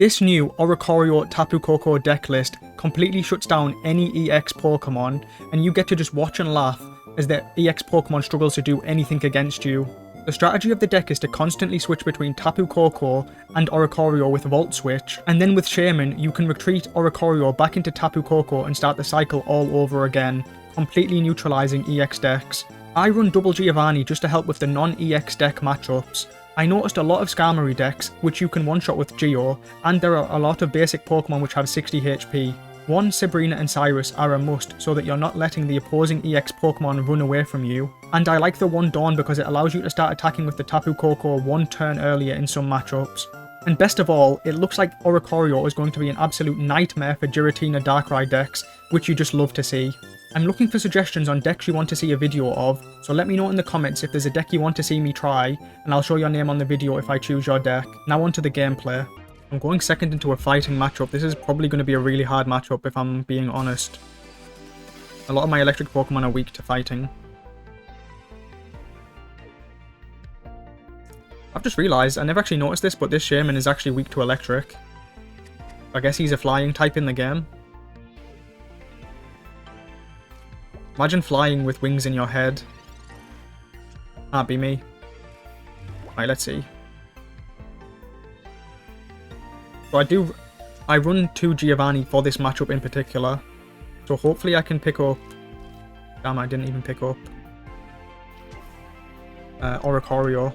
This new Oricorio Tapu Koko deck list completely shuts down any EX Pokemon, and you get to just watch and laugh as the EX Pokemon struggles to do anything against you. The strategy of the deck is to constantly switch between Tapu Koko and Oricorio with Volt Switch, and then with Shaymin you can retreat Oricorio back into Tapu Koko and start the cycle all over again, completely neutralizing EX decks. I run Double Giovanni just to help with the non-EX deck matchups. I noticed a lot of Skarmory decks which you can one-shot with Geo, and there are a lot of basic Pokemon which have 60 HP. One, Tsareena and Cyrus are a must so that you're not letting the opposing EX Pokemon run away from you. And I like the one Dawn because it allows you to start attacking with the Tapu Koko one turn earlier in some matchups. And best of all, it looks like Oricorio is going to be an absolute nightmare for Giratina Darkrai decks, which you just love to see. I'm looking for suggestions on decks you want to see a video of, so let me know in the comments if there's a deck you want to see me try, and I'll show your name on the video if I choose your deck. Now onto the gameplay. I'm going second into a fighting matchup. This is probably going to be a really hard matchup if I'm being honest. A lot of my electric Pokemon are weak to fighting. I've just realised, I never actually noticed this, but this Shaymin is actually weak to electric. I guess he's a flying type in the game. Imagine flying with wings in your head. Can't be me. Right, let's see. So I run 2 Giovanni for this matchup in particular. So hopefully I can pick up... Damn, I didn't even pick up Oricorio.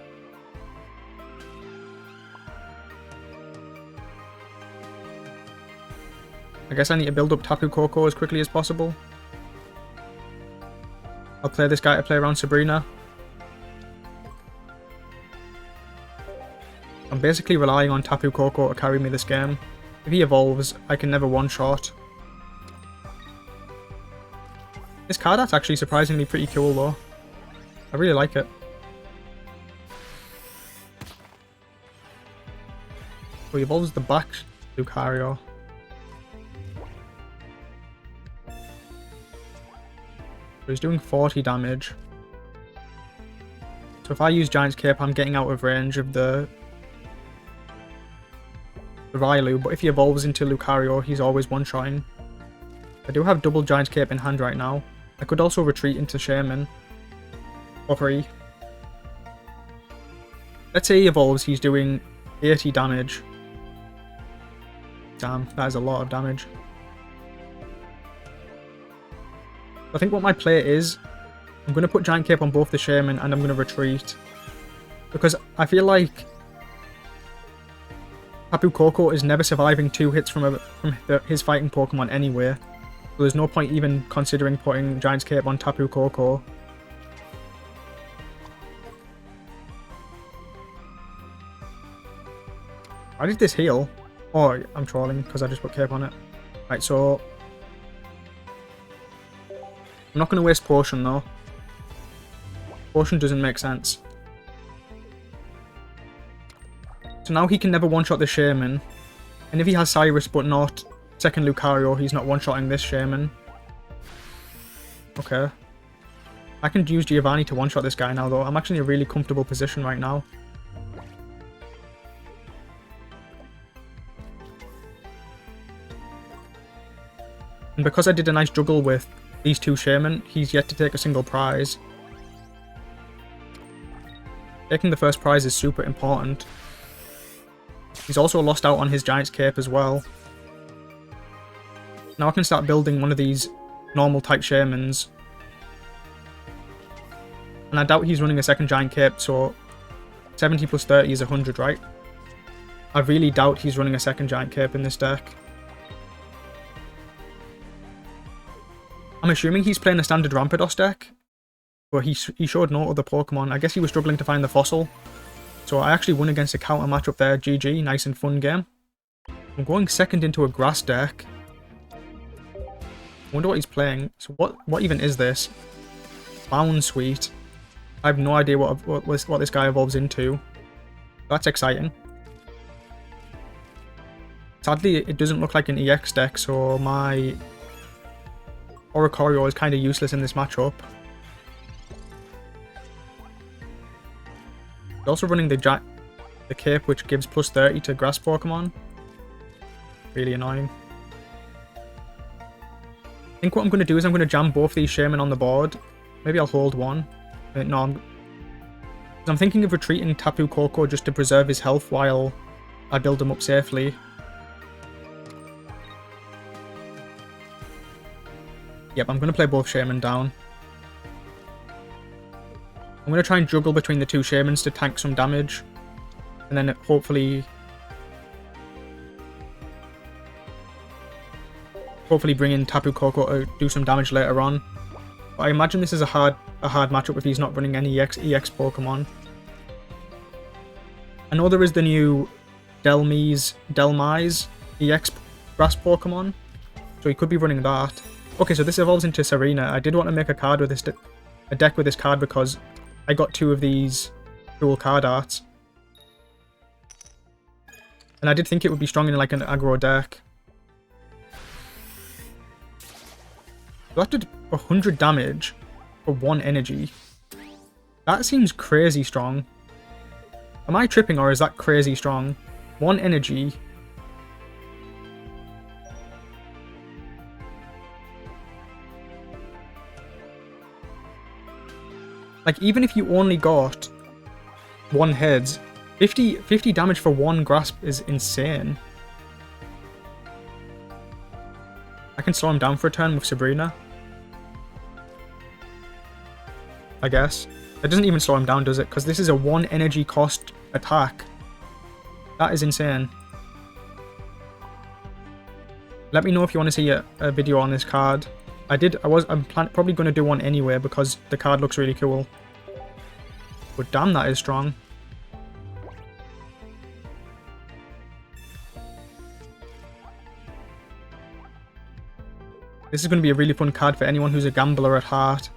I guess I need to build up Tapu Koko as quickly as possible. I'll play this guy to play around Tsareena. I'm basically relying on Tapu Koko to carry me this game. If he evolves, I can never one-shot. This card art's actually surprisingly pretty cool though. I really like it. So he evolves the back Lucario. So he's doing 40 damage. So if I use Giant's Cape, I'm getting out of range of the Railu, but if he evolves into Lucario, he's always one-shotting. I do have double Giant's Cape in hand right now. I could also retreat into Shaymin. For free. Let's say he evolves, he's doing 80 damage. Damn, that is a lot of damage. I think what my play is, I'm going to put Giant Cape on both the Shaymin and I'm going to retreat. Because I feel like Tapu Koko is never surviving 2 hits from his fighting Pokemon anyway. So there's no point even considering putting Giant's Cape on Tapu Koko. Why did this heal? Oh, I'm trolling because I just put Cape on it. Right, so I'm not going to waste Potion though. Potion doesn't make sense. So now he can never one-shot the Shaymin. And if he has Cyrus but not second Lucario, he's not one-shotting this Shaymin. Okay. I can use Giovanni to one-shot this guy now though. I'm actually in a really comfortable position right now. And because I did a nice juggle with these 2 Shaymin, he's yet to take a single prize. Taking the first prize is super important. He's also lost out on his Giant's Cape as well. Now I can start building one of these normal type Shaymins. And I doubt he's running a second Giant Cape, so 70 plus 30 is 100, right? I really doubt he's running a second Giant Cape in this deck. I'm assuming he's playing a standard Rampardos deck, but he showed no other Pokemon. I guess he was struggling to find the fossil. So I actually won against a counter matchup there. GG, nice and fun game. I'm going second into a grass deck. I wonder what he's playing. So what even is this? Bound Sweet. I have no idea what this guy evolves into. That's exciting. Sadly, it doesn't look like an EX deck, so my Oricorio is kind of useless in this matchup. He's also running the Cape, which gives plus 30 to grass Pokemon. Really annoying. I think what I'm going to do is I'm going to jam both these Shaymin on the board. Maybe I'll hold one. No, I'm thinking of retreating Tapu Koko just to preserve his health while I build him up safely. Yep, I'm going to play both Shaymin down. I'm going to try and juggle between the two Shaymins to tank some damage. And then hopefully bring in Tapu Koko to do some damage later on. But I imagine this is a hard matchup if he's not running any EX Pokemon. I know there is the new Delmise EX Grass Pokemon, so he could be running that. Okay, so this evolves into Tsareena. I did want to make a card with this, a deck with this card because I got 2 of these dual card arts. And I did think it would be strong in like an aggro deck. So that did 100 damage for 1 energy. That seems crazy strong. Am I tripping or is that crazy strong? 1 energy. Like, even if you only got 1 heads, 50 damage for 1 grasp is insane. I can slow him down for a turn with Sabrina. I guess. It doesn't even slow him down, does it? Because this is a 1 energy cost attack. That is insane. Let me know if you want to see a video on this card. I'm probably going to do one anyway because the card looks really cool. But damn, that is strong. This is going to be a really fun card for anyone who's a gambler at heart.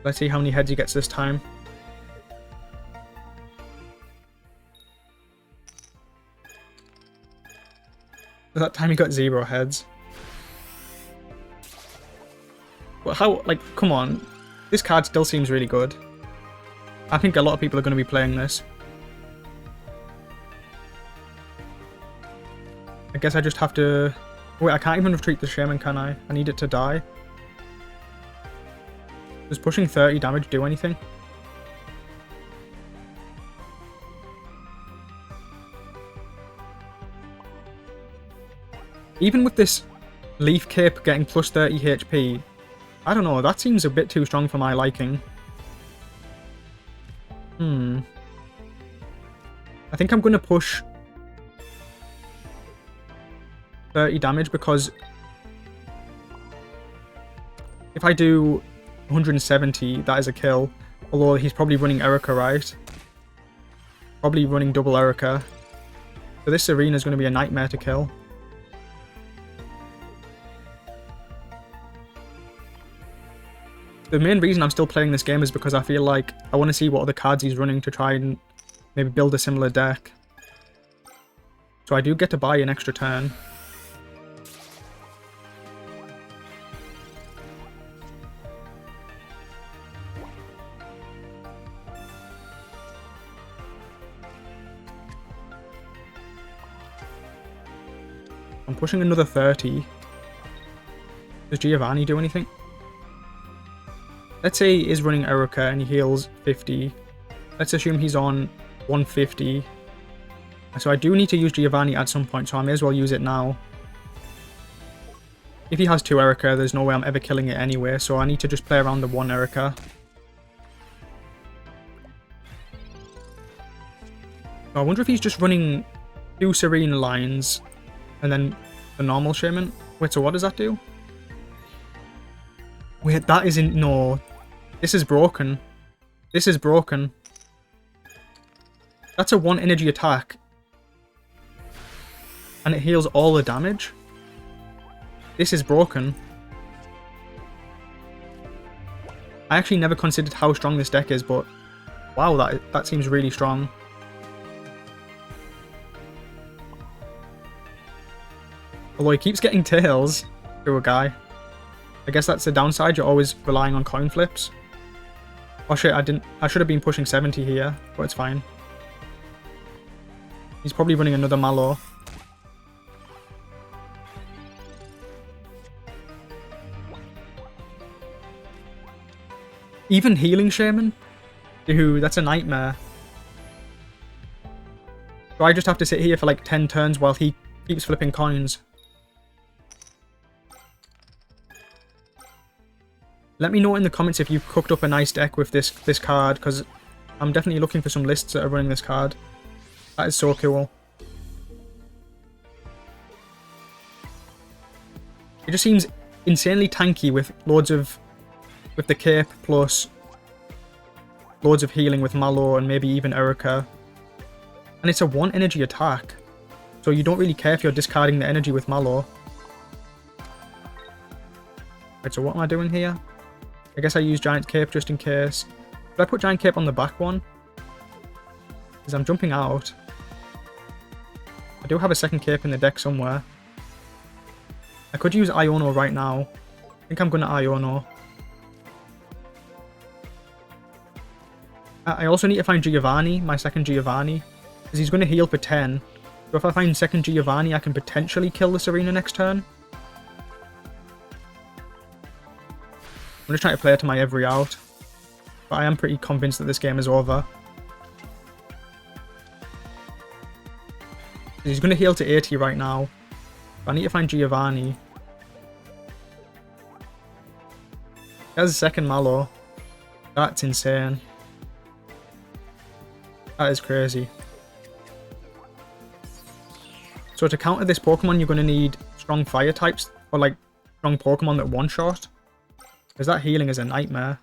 Let's see how many heads he gets this time. That time he got 0 heads. But how, like, come on. This card still seems really good. I think a lot of people are going to be playing this. I guess I just have to... Wait, I can't even retreat the Shaymin, can I? I need it to die. Does pushing 30 damage do anything? Even with this Leaf Cape getting plus 30 HP, I don't know, that seems a bit too strong for my liking. I think I'm going to push 30 damage because if I do 170, that is a kill. Although he's probably running Erica, right? Probably running double Erica. So this Tsareena is going to be a nightmare to kill. The main reason I'm still playing this game is because I feel like I want to see what other cards he's running to try and maybe build a similar deck. So I do get to buy an extra turn. I'm pushing another 30. Does Giovanni do anything? Let's say he is running Erica and he heals 50. Let's assume he's on 150. So I do need to use Giovanni at some point, so I may as well use it now. If he has 2 Erica, there's no way I'm ever killing it anyway, so I need to just play around the 1 Erica. I wonder if he's just running 2 Tsareena lines and then the normal Shaymin. Wait, so what does that do? Wait, that isn't... No. This is broken. This is broken. That's a 1 energy attack. And it heals all the damage? This is broken. I actually never considered how strong this deck is, but... Wow, that seems really strong. Although he keeps getting tails to a guy. I guess that's the downside, you're always relying on coin flips. Oh shit, I should have been pushing 70 here, but it's fine. He's probably running another Mallow. Even healing Shaymin? Dude, that's a nightmare. So I just have to sit here for like 10 turns while he keeps flipping coins. Let me know in the comments if you've cooked up a nice deck with this card, because I'm definitely looking for some lists that are running this card. That is so cool. It just seems insanely tanky with loads of... with the cape plus loads of healing with Mallow and maybe even Erica. And it's a 1 energy attack. So you don't really care if you're discarding the energy with Mallow. Right, so what am I doing here? I guess I use Giant Cape just in case. Did I put Giant Cape on the back one? Because I'm jumping out. I do have a second Cape in the deck somewhere. I could use Iono right now. I think I'm going to Iono. I also need to find Giovanni, my second Giovanni. Because he's going to heal for 10. So if I find second Giovanni, I can potentially kill the Tsareena next turn. I'm just trying to play it to my every out. But I am pretty convinced that this game is over. He's going to heal to 80 right now. But I need to find Giovanni. There's a second Mallow. That's insane. That is crazy. So to counter this Pokemon, you're going to need strong fire types. Or like, strong Pokemon that one-shot. Because that healing is a nightmare.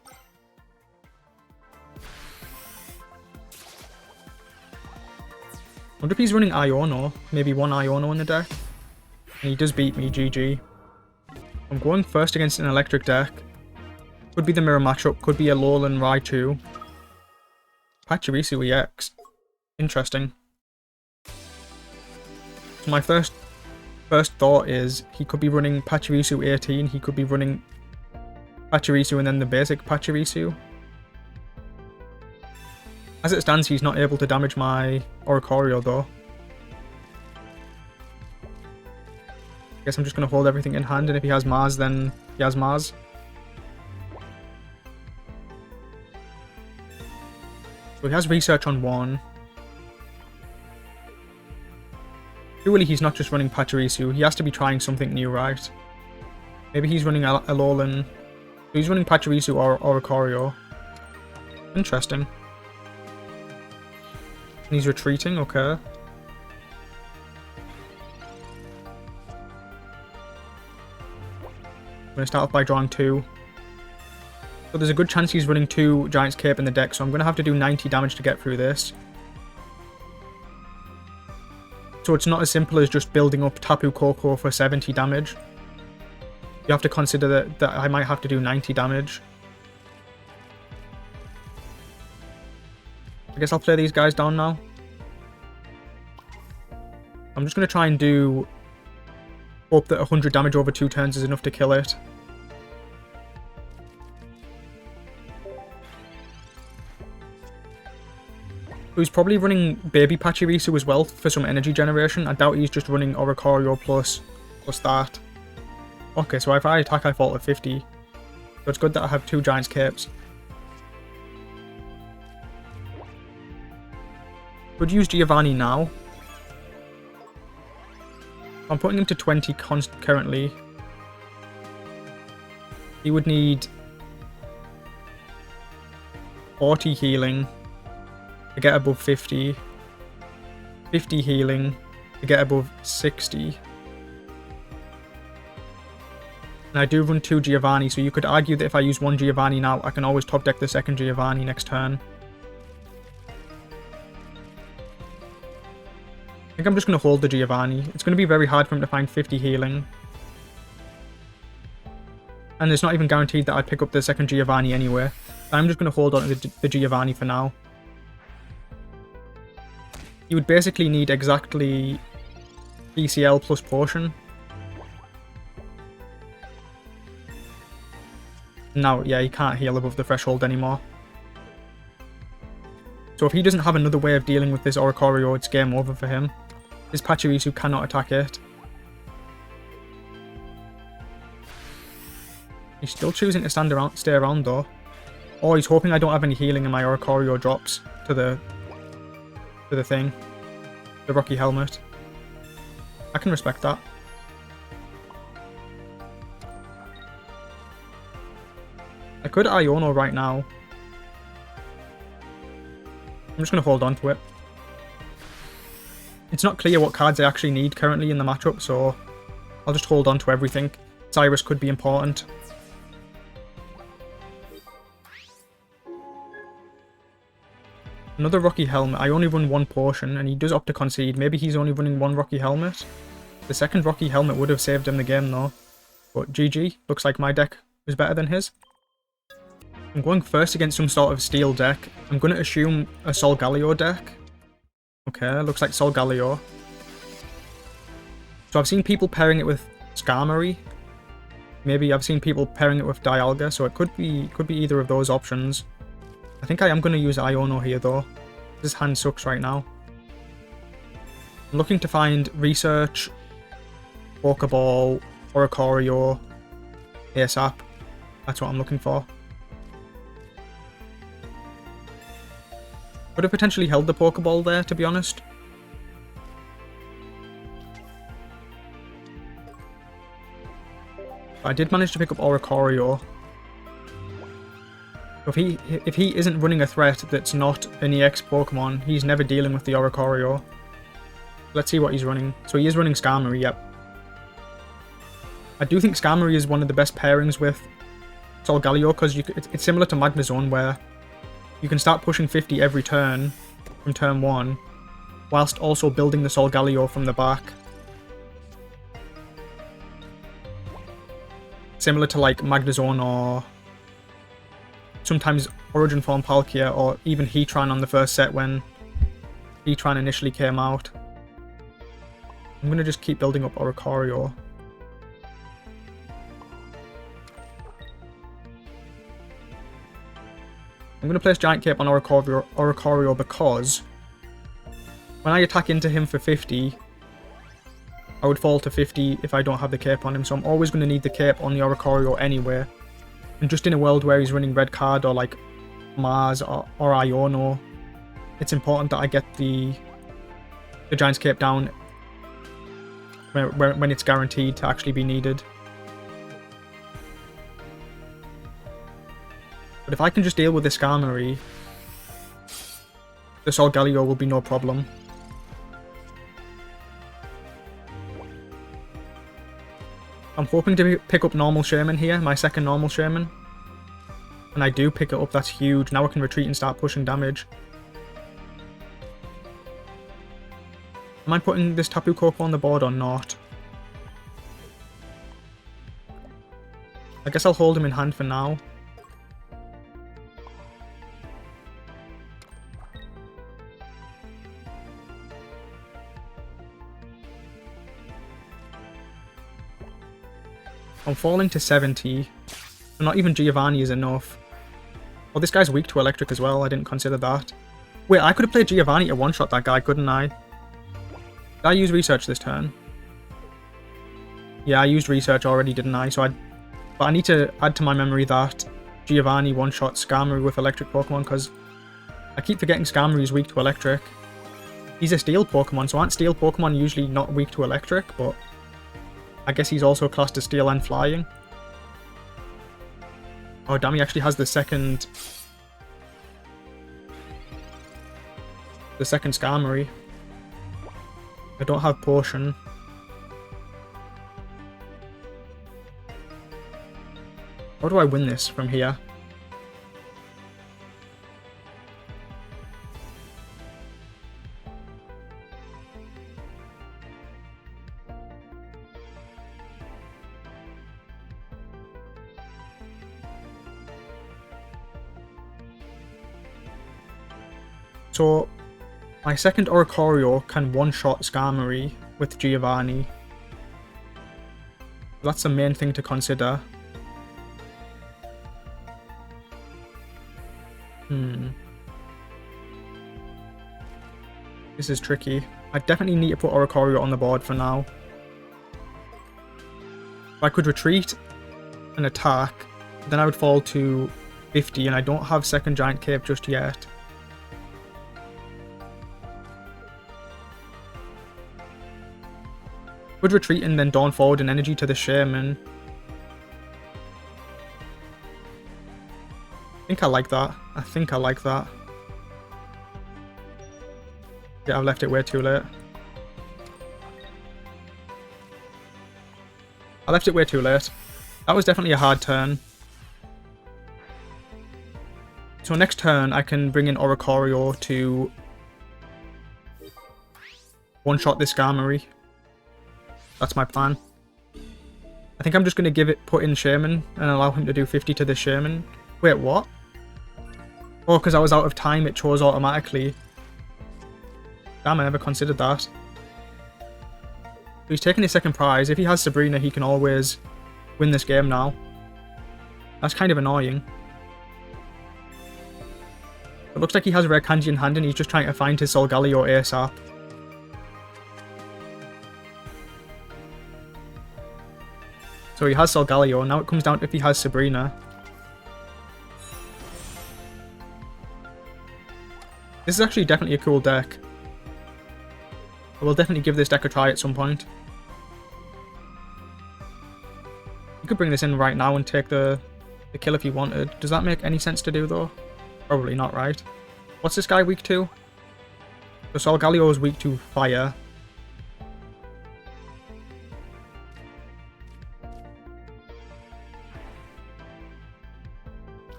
I wonder if he's running Iono. Maybe one Iono in the deck. And he does beat me, GG. I'm going first against an electric deck. Could be the mirror matchup. Could be a Alolan Raichu. Pachirisu EX. Interesting. So my first thought is he could be running Pachirisu 18. He could be running Pachirisu and then the basic Pachirisu. As it stands, he's not able to damage my Oricorio though. I guess I'm just going to hold everything in hand, and if he has Mars, then he has Mars. So he has research on 1. Surely he's not just running Pachirisu, he has to be trying something new, right? Maybe he's running Alolan. So he's running Pachirisu or Oricorio. Interesting. And he's retreating, okay. I'm going to start off by drawing 2. So there's a good chance he's running 2 Giant's Cape in the deck, so I'm going to have to do 90 damage to get through this. So it's not as simple as just building up Tapu Koko for 70 damage. You have to consider that I might have to do 90 damage. I guess I'll play these guys down now. I'm just going to try and hope that 100 damage over 2 turns is enough to kill it. He's probably running Baby Pachirisu as well for some energy generation. I doubt he's just running Oricorio plus that. Okay, so if I attack, I fall at 50. So it's good that I have 2 Giant's Capes. Could use Giovanni now. I'm putting him to 20 currently. He would need 40 healing to get above 50. 50 healing to get above 60. And I do run 2 Giovanni, so you could argue that if I use 1 Giovanni now, I can always top deck the second Giovanni next turn. I think I'm just going to hold the Giovanni. It's going to be very hard for him to find 50 healing. And it's not even guaranteed that I'd pick up the second Giovanni anyway. I'm just going to hold on to the Giovanni for now. You would basically need exactly PCL plus Potion. Now, yeah, he can't heal above the threshold anymore. So if he doesn't have another way of dealing with this Oricorio, it's game over for him. His Pachirisu cannot attack it. He's still choosing to stay around though. Oh, he's hoping I don't have any healing and my Oricorio drops to the thing. The Rocky Helmet. I can respect that. I could Iono right now. I'm just going to hold on to it. It's not clear what cards I actually need currently in the matchup, so I'll just hold on to everything. Cyrus could be important. Another Rocky Helmet. I only run one potion, and he does opt to concede. Maybe he's only running one Rocky Helmet. The second Rocky Helmet would have saved him the game, though. But GG. Looks like my deck was better than his. I'm going first against some sort of steel deck. I'm going to assume a Solgaleo deck. Okay, looks like Solgaleo. So I've seen people pairing it with Skarmory. Maybe I've seen people pairing it with Dialga, so it could be either of those options. I think I am going to use Iono here though. This hand sucks right now. I'm looking to find Research, Pokeball, Oricorio, ASAP. That's what I'm looking for. Could have potentially held the Pokeball there, to be honest. I did manage to pick up Oricorio. If he isn't running a threat that's not an EX Pokemon, he's never dealing with the Oricorio. Let's see what he's running. So he is running Skarmory, yep. I do think Skarmory is one of the best pairings with Solgaleo, because it's similar to Magnezone, where you can start pushing 50 every turn from turn 1, whilst also building the Solgaleo from the back. Similar to like Magnezone or sometimes Origin Form Palkia, or even Heatran on the first set when Heatran initially came out. I'm going to just keep building up Oricorio. I'm going to place Giant Cape on Oricorio because when I attack into him for 50, I would fall to 50 if I don't have the cape on him, so I'm always going to need the cape on the Oricorio anyway. And just in a world where he's running Red Card or like Mars or Iono, it's important that I get the Giant's Cape down when it's guaranteed to actually be needed. But if I can just deal with the Skarmory, the Solgaleo will be no problem. I'm hoping to pick up normal Shaymin here, my second normal Shaymin. And I do pick it up, that's huge. Now I can retreat and start pushing damage. Am I putting this Tapu Koko on the board or not? I guess I'll hold him in hand for now. I'm falling to 70. Not even Giovanni is enough. Oh, this guy's weak to electric as well. I didn't consider that. Wait, I could have played Giovanni to one-shot that guy, couldn't I? Did I use Research this turn? Yeah, I used Research already, didn't I? But I need to add to my memory that Giovanni one-shot Skarmory with electric Pokemon, because I keep forgetting Skarmory is weak to electric. He's a steel Pokemon, so aren't steel Pokemon usually not weak to electric? But I guess he's also classed as steel and flying. Oh damn, he actually has the second Skarmory. I don't have Potion. How do I win this from here? So, my second Oricorio can one-shot Skarmory with Giovanni. That's the main thing to consider. This is tricky. I definitely need to put Oricorio on the board for now. If I could retreat and attack, then I would fall to 50, and I don't have second Giant Cape just yet. Would retreat and then Dawn forward an energy to the Shaymin. I think I like that. I think I like that. Yeah, I've left it way too late. I left it way too late. That was definitely a hard turn. So next turn, I can bring in Oricorio to one-shot this Skarmory. That's my plan. I think I'm just going to put in Shaymin and allow him to do 50 to the Shaymin. Wait, what? Oh, because I was out of time, it chose automatically. Damn, I never considered that. So he's taking his second prize. If he has Tsareena, he can always win this game now. That's kind of annoying. It looks like he has Rare Kanji in hand and he's just trying to find his Solgaleo ASAP. So he has Solgaleo, now it comes down to if he has Tsareena. This is actually definitely a cool deck. I will definitely give this deck a try at some point. You could bring this in right now and take the kill if you wanted. Does that make any sense to do though? Probably not, right? What's this guy weak to? So Solgaleo is weak to fire.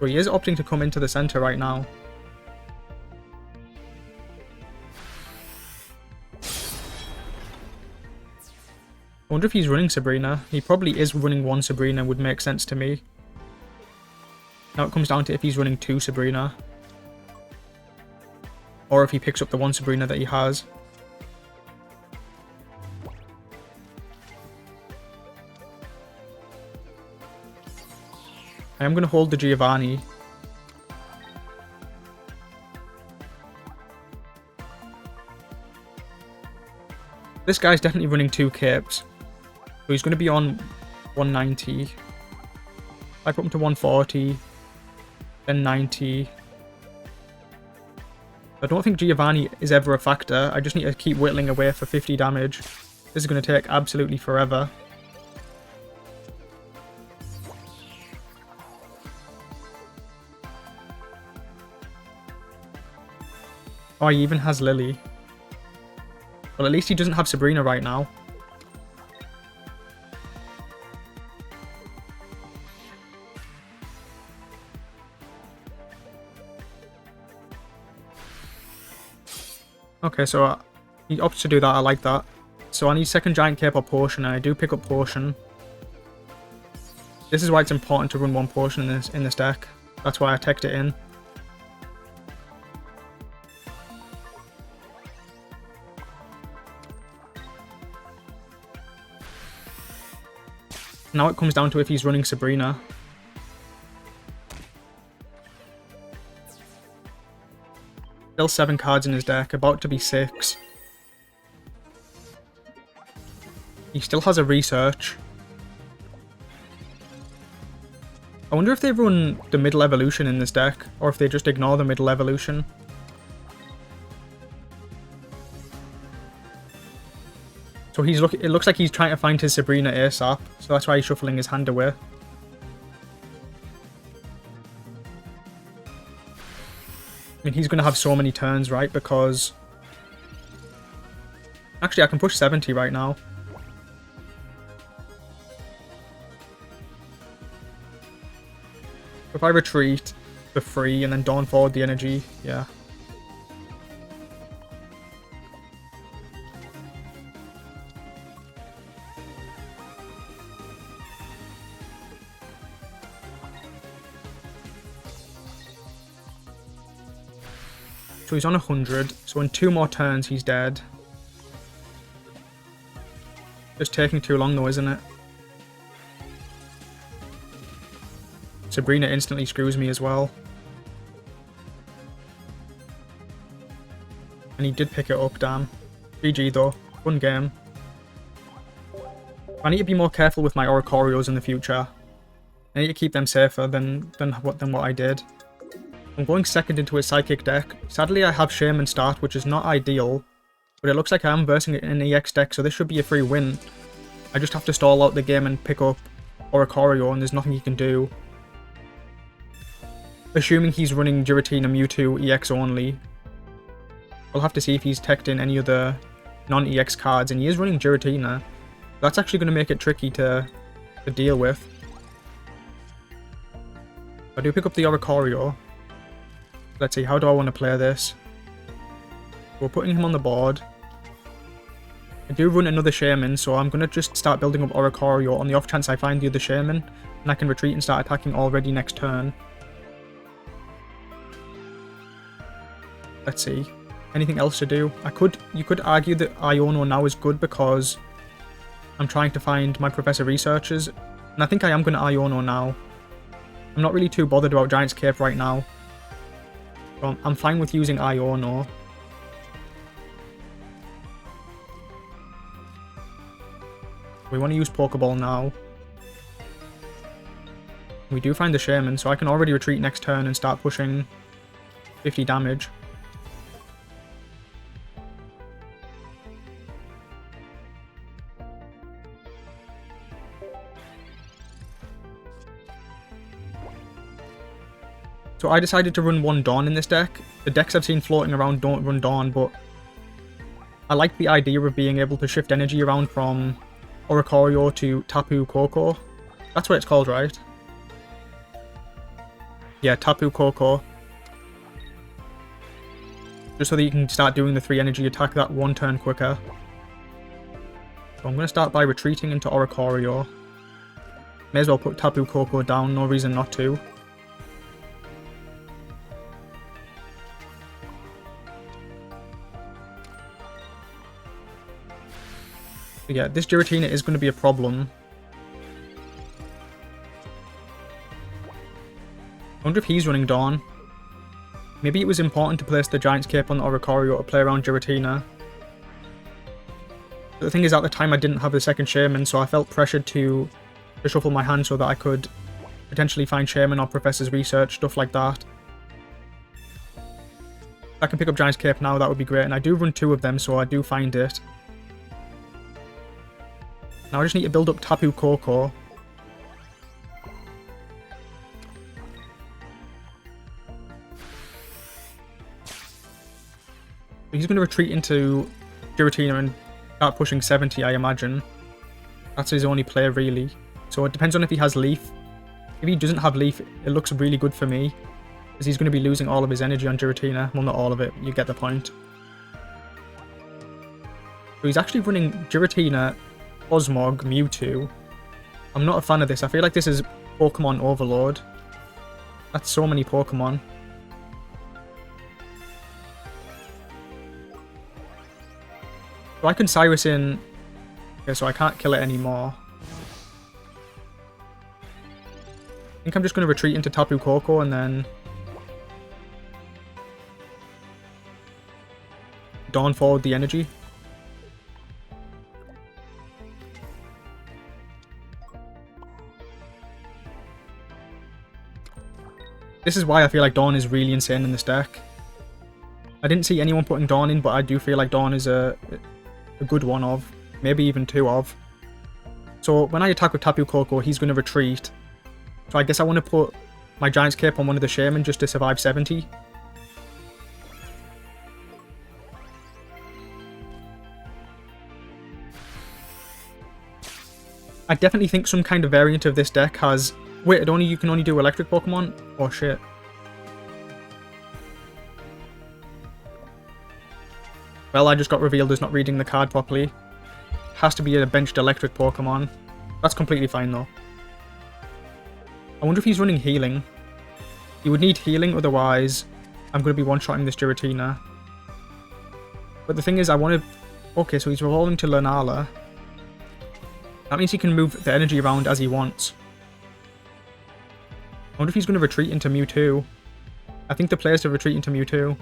So he is opting to come into the center right now. I wonder if he's running Tsareena. He probably is running one Tsareena, would make sense to me. Now it comes down to if he's running two Tsareena. Or if he picks up the one Tsareena that he has. I am going to hold the Giovanni. This guy's definitely running two capes. So he's going to be on 190. I put him to 140. Then 90. I don't think Giovanni is ever a factor. I just need to keep whittling away for 50 damage. This is going to take absolutely forever. Oh, he even has Lily. Well, at least he doesn't have Tsareena right now. Okay, so he opts to do that. I like that. So I need second Giant Cape or Potion, and I do pick up Potion. This is why it's important to run one Potion in this deck. That's why I teched it in. Now it comes down to if he's running Tsareena. Still 7 cards in his deck, about to be 6. He still has a Research. I wonder if they run the middle evolution in this deck, or if they just ignore the middle evolution. So it looks like he's trying to find his Tsareena ASAP, so that's why he's shuffling his hand away. I mean, he's going to have so many turns, right? Because... Actually, I can push 70 right now. If I retreat for free and then Dawn forward the energy, yeah. So he's on 100, so in 2 more turns he's dead. Just taking too long though, isn't it? Tsareena instantly screws me as well. And he did pick it up, damn. GG though. Fun game. I need to be more careful with my Oricorios in the future. I need to keep them safer than what I did. I'm going second into a Psychic deck. Sadly, I have Shaymin start, which is not ideal. But it looks like I am versing an EX deck, so this should be a free win. I just have to stall out the game and pick up Oricorio, and there's nothing he can do. Assuming he's running Giratina Mewtwo EX only. We'll have to see if he's teched in any other non-EX cards, and he is running Giratina. That's actually going to make it tricky to deal with. I do pick up the Oricorio. Let's see, how do I want to play this? We're putting him on the board. I do run another Shaymin, so I'm going to just start building up Oricorio on the off chance I find the other Shaymin, and I can retreat and start attacking already next turn. Let's see. Anything else to do? You could argue that Iono now is good because I'm trying to find my Professor Researchers, and I think I am going to Iono now. I'm not really too bothered about Giant's Cape right now. So I'm fine with using Iono. We want to use Pokeball now. We do find the Shaymin, so I can already retreat next turn and start pushing 50 damage. So I decided to run one Dawn in this deck. The decks I've seen floating around don't run Dawn, but I like the idea of being able to shift energy around from Oricorio to Tapu Koko. That's what it's called, right? Yeah, Tapu Koko. Just so that you can start doing the 3 energy attack that 1 turn quicker. So I'm going to start by retreating into Oricorio. May as well put Tapu Koko down, no reason not to. But yeah, this Giratina is going to be a problem. I wonder if he's running Dawn. Maybe it was important to place the Giant's Cape on the Oricorio to play around Giratina. But the thing is, at the time I didn't have the second Shaymin, so I felt pressured to shuffle my hand so that I could potentially find Shaymin or Professor's Research, stuff like that. If I can pick up Giant's Cape now, that would be great, and I do run 2 of them, so I do find it. Now I just need to build up Tapu Koko. He's going to retreat into Giratina and start pushing 70, I imagine. That's his only play, really. So it depends on if he has Leaf. If he doesn't have Leaf, it looks really good for me, because he's going to be losing all of his energy on Giratina. Well, not all of it, you get the point. So he's actually running Giratina, Cosmog, Mewtwo. I'm not a fan of this. I feel like this is Pokemon overload. That's so many Pokemon. So I can Cyrus in... Okay, so I can't kill it anymore. I think I'm just going to retreat into Tapu Koko and then... Dawn forward the energy. This is why I feel like Dawn is really insane in this deck. I didn't see anyone putting Dawn in, but I do feel like Dawn is a good one of. Maybe even 2 of. So when I attack with Tapu Koko, he's going to retreat. So I guess I want to put my Giant's Cape on one of the Shaymin just to survive 70. I definitely think some kind of variant of this deck has... Wait, you can only do electric Pokemon? Oh shit. Well, I just got revealed as not reading the card properly. Has to be a benched electric Pokemon. That's completely fine though. I wonder if he's running healing. He would need healing, otherwise I'm going to be one-shotting this Giratina. But the thing is, I want to... Okay, so he's revolving to Lunala. That means he can move the energy around as he wants. I wonder if he's going to retreat into Mewtwo. I think the play is to retreat into Mewtwo.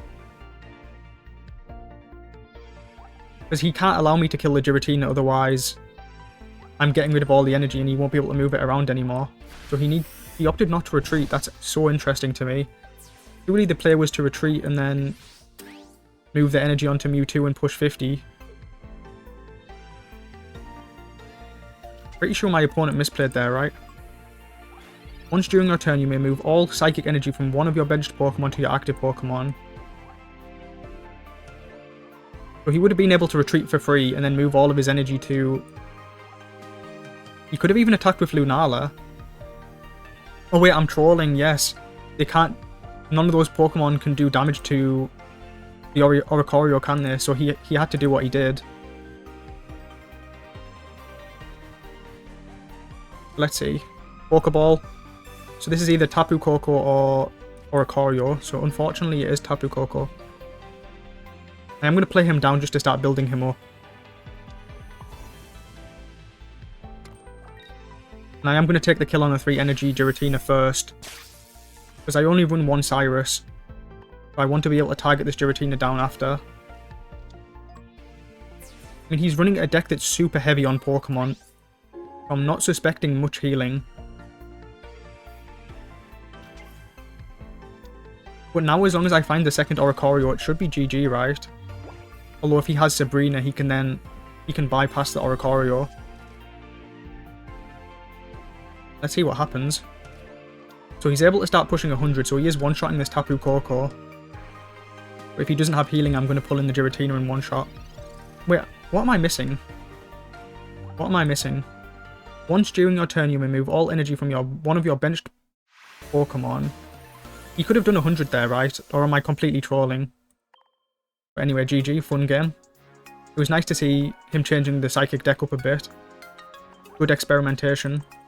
Because he can't allow me to kill the Giratina, otherwise I'm getting rid of all the energy and he won't be able to move it around anymore. So he opted not to retreat. That's so interesting to me. Surely the play was to retreat and then move the energy onto Mewtwo and push 50. Pretty sure my opponent misplayed there, right? Once during your turn, you may move all psychic energy from one of your benched Pokemon to your active Pokemon. So he would have been able to retreat for free and then move all of his energy to... He could have even attacked with Lunala. Oh wait, I'm trolling, yes. They can't... None of those Pokemon can do damage to the Oricorio, can they? So he had to do what he did. Let's see. Pokeball. So this is either Tapu Koko or Oricorio. So unfortunately it is Tapu Koko. I am going to play him down just to start building him up. And I am going to take the kill on the 3 energy Giratina first. Because I only run one Cyrus. So I want to be able to target this Giratina down after. I mean, he's running a deck that's super heavy on Pokemon. I'm not suspecting much healing. But now as long as I find the second Oricorio, it should be GG, right? Although if he has Tsareena, he can bypass the Oricorio. Let's see what happens. So he's able to start pushing 100, so he is one-shotting this Tapu Koko. But if he doesn't have healing, I'm going to pull in the Giratina in one shot. Wait, what am I missing? What am I missing? Once during your turn, you may move all energy from one of your benched Pokemon. He could have done 100 there, right? Or am I completely trolling? But anyway, GG, fun game. It was nice to see him changing the Psychic deck up a bit. Good experimentation.